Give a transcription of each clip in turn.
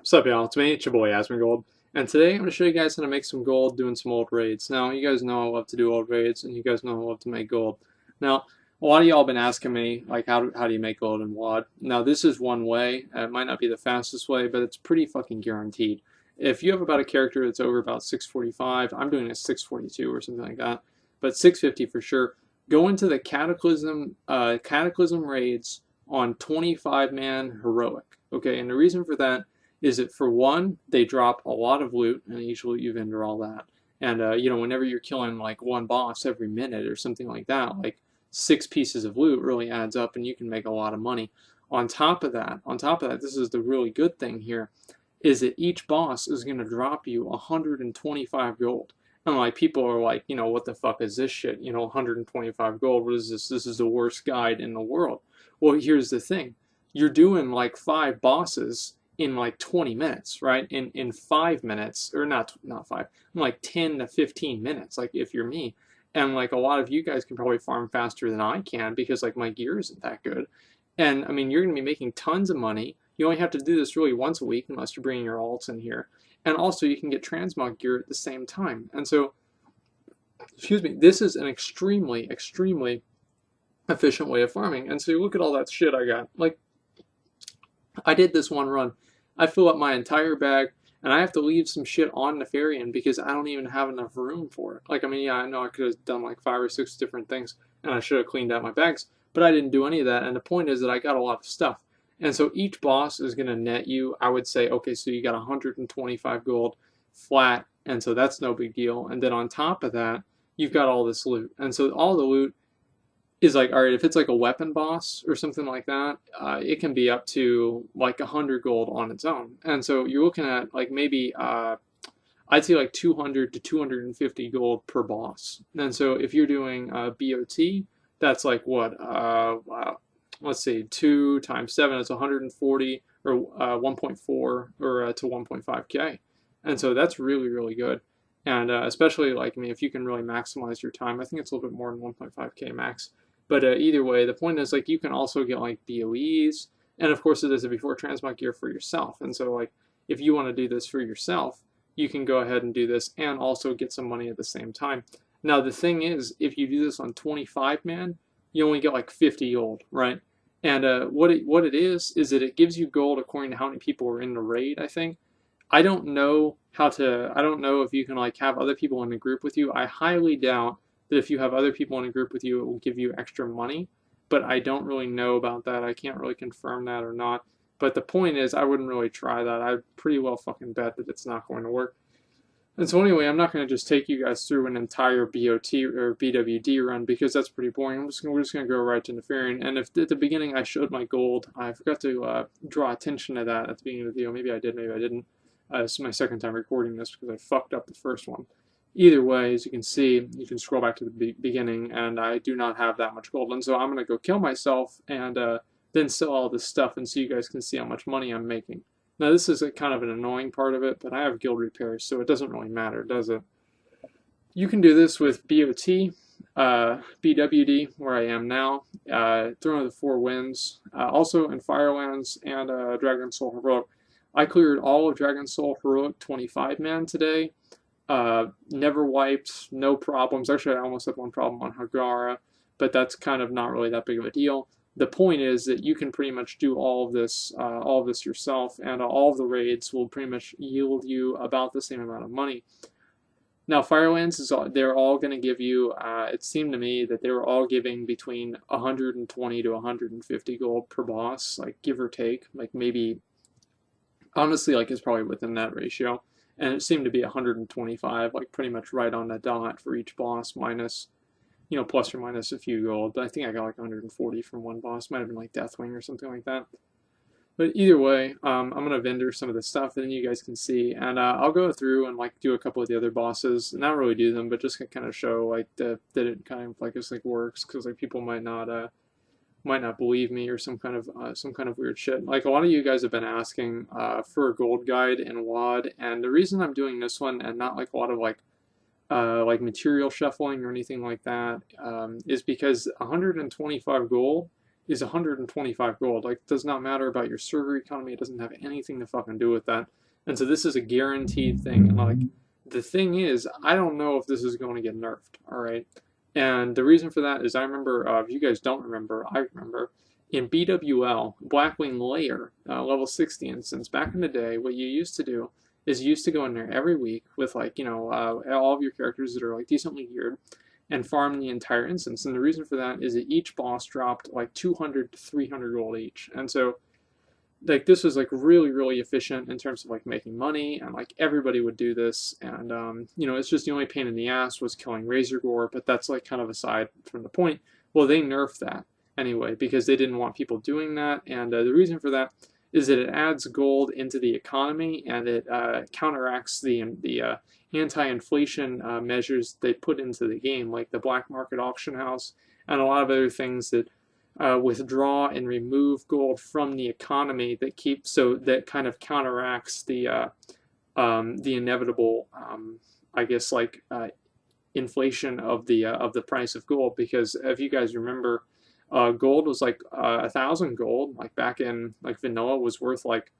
What's up, y'all? It's me, it's your boy Asmongold, and today I'm going to show you guys how to make some gold doing some old raids. Now, you guys know I love to do old raids, and you guys know I love to make gold. Now, a lot of y'all been asking me, like, how do you make gold in WoD? Now, this is one way. It might not be the fastest way, but it's pretty fucking guaranteed. If you have about a character that's over about 645, I'm doing a 642 or something like that, but 650 for sure, go into the Cataclysm raids on 25-man heroic. Okay, and the reason for that is that, for one, they drop a lot of loot, and usually you vendor all that. And whenever you're killing like one boss every minute or something like that, like 6 pieces of loot really adds up, and you can make a lot of money. On top of that, this is the really good thing here, is that each boss is going to drop you 125 gold. And like, people are like, what the fuck is this shit? 125 gold. What is this? This is the worst guide in the world. Well, here's the thing: you're doing like 5 bosses in like 20 minutes, right? In 5 minutes, or not 5, in like 10 to 15 minutes, like if you're me. And like, a lot of you guys can probably farm faster than I can because like my gear isn't that good. And I mean, you're going to be making tons of money. You only have to do this really once a week unless you're bringing your alts in here. And also you can get transmog gear at the same time. And so, excuse me, this is an extremely, extremely efficient way of farming. And so you look at all that shit I got. Like, I did this one run. I fill up my entire bag, and I have to leave some shit on Nefarian because I don't even have enough room for it. Like, I mean, yeah, I know I could have done like 5 or 6 different things, and I should have cleaned out my bags, but I didn't do any of that. And the point is that I got a lot of stuff. And so each boss is going to net you, I would say, okay, so you got 125 gold flat, and so that's no big deal. And then on top of that, you've got all this loot. And so all the loot is like, all right, if it's like a weapon boss or something like that, it can be up to like 100 gold on its own. And so you're looking at like maybe, I'd say like 200 to 250 gold per boss. And so if you're doing BOT, that's like what? Let's see, 2 times 7 is 140, or 1.4, or to 1.5k. And so that's really, really good. And especially, like, I mean, if you can really maximize your time, I think it's a little bit more than 1.5k max. But either way, the point is, like, you can also get like BOEs, and of course it is a before transmog gear for yourself. And so, like, if you want to do this for yourself, you can go ahead and do this and also get some money at the same time. Now the thing is, if you do this on 25-man, you only get like 50 gold, right? And what it is that it gives you gold according to how many people are in the raid, I think. I don't know if you can like have other people in the group with you. I highly doubt that if you have other people in a group with you, it will give you extra money. But I don't really know about that. I can't really confirm that or not. But the point is, I wouldn't really try that. I'd pretty well fucking bet that it's not going to work. And so anyway, I'm not going to just take you guys through an entire BOT or BWD run because that's pretty boring. We're just going to go right to Nefarian. And if at the beginning I showed my gold, I forgot to draw attention to that at the beginning of the video. Maybe I did, maybe I didn't. This is my second time recording this because I fucked up the first one. Either way, as you can see, you can scroll back to the beginning, and I do not have that much gold. And so I'm going to go kill myself and then sell all this stuff, and so you guys can see how much money I'm making. Now, this is a kind of an annoying part of it, but I have guild repairs, so it doesn't really matter, does it? You can do this with BOT, BWD, where I am now, Throne of the Four Winds, also in Firelands, and Dragon Soul Heroic. I cleared all of Dragon Soul Heroic 25-man today. Never wiped, no problems. Actually, I almost had one problem on Hagara, but that's kind of not really that big of a deal. The point is that you can pretty much do all of this yourself, and all of the raids will pretty much yield you about the same amount of money. Now, Firelands, they're all going to give you, it seemed to me that they were all giving between 120 to 150 gold per boss, like give or take, like maybe, honestly, like it's probably within that ratio. And it seemed to be 125, like pretty much right on the dot for each boss, minus, plus or minus a few gold. But I think I got like 140 from one boss. Might have been like Deathwing or something like that. But either way, I'm going to vendor some of this stuff, and then you guys can see. And I'll go through and like do a couple of the other bosses. Not really do them, but just kind of show like that it kind of like it's like works, because like people might not believe me or some kind of weird shit. Like, a lot of you guys have been asking for a gold guide in WoD, and the reason I'm doing this one and not like a lot of like material shuffling or anything like that is because 125 gold is 125 gold. Like, it does not matter about your server economy. It doesn't have anything to fucking do with that. And so this is a guaranteed thing. And like, the thing is, I don't know if this is going to get nerfed. All right. And the reason for that is I remember, if you guys don't remember, I remember in BWL, Blackwing Layer, level 60 instance, back in the day, what you used to do is you used to go in there every week with like, all of your characters that are like decently geared and farm the entire instance. And the reason for that is that each boss dropped like 200 to 300 gold each. And so like this was like really really efficient in terms of like making money, and like everybody would do this. And it's just the only pain in the ass was killing razor gore, but that's like kind of aside from the point. Well, they nerfed that anyway because they didn't want people doing that. And the reason for that is that it adds gold into the economy, and it counteracts the anti-inflation measures they put into the game, like the black market auction house and a lot of other things that withdraw and remove gold from the economy that kind of counteracts the inevitable inflation of the price of gold. Because if you guys remember, gold was like 1,000 gold like back in like vanilla was worth like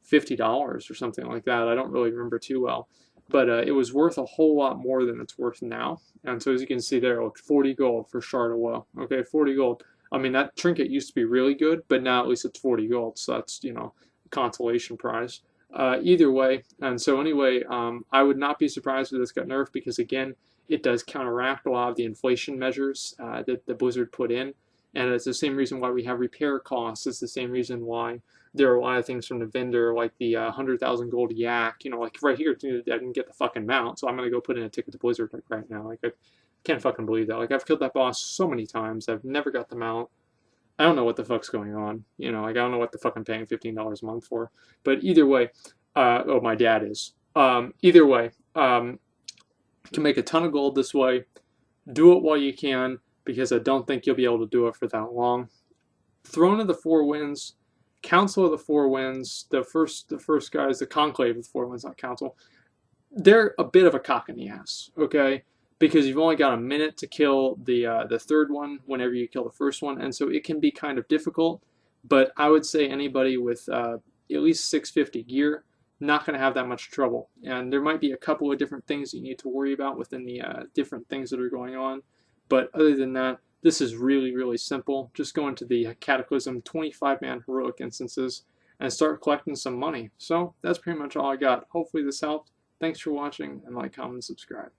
$50 or something like that. I don't really remember too well, but it was worth a whole lot more than it's worth now. And so as you can see there, like 40 gold for Shard of Woe. Okay, 40 gold. I mean, that trinket used to be really good, but now at least it's 40 gold, so that's, a consolation prize. Either way, and so anyway, I would not be surprised if this got nerfed because, again, it does counteract a lot of the inflation measures that the Blizzard put in, and it's the same reason why we have repair costs. It's the same reason why there are a lot of things from the vendor, like the 100,000 gold yak, like right here, I didn't get the fucking mount, so I'm going to go put in a ticket to Blizzard like right now. Like, I can't fucking believe that. Like, I've killed that boss so many times. I've never got the mount. I don't know what the fuck's going on. Like, I don't know what the fuck I'm paying $15 a month for. But either way, my dad is. Either way, can make a ton of gold this way. Do it while you can, because I don't think you'll be able to do it for that long. Throne of the Four Winds, Council of the Four Winds, the first guys, the Conclave of the Four Winds, not Council, they're a bit of a cock in the ass, okay? Because you've only got a minute to kill the third one whenever you kill the first one, and so it can be kind of difficult. But I would say anybody with at least 650 gear, not going to have that much trouble. And there might be a couple of different things you need to worry about within the different things that are going on. But other than that, this is really, really simple. Just go into the Cataclysm 25-man heroic instances and start collecting some money. So that's pretty much all I got. Hopefully this helped. Thanks for watching, and like, comment, and subscribe.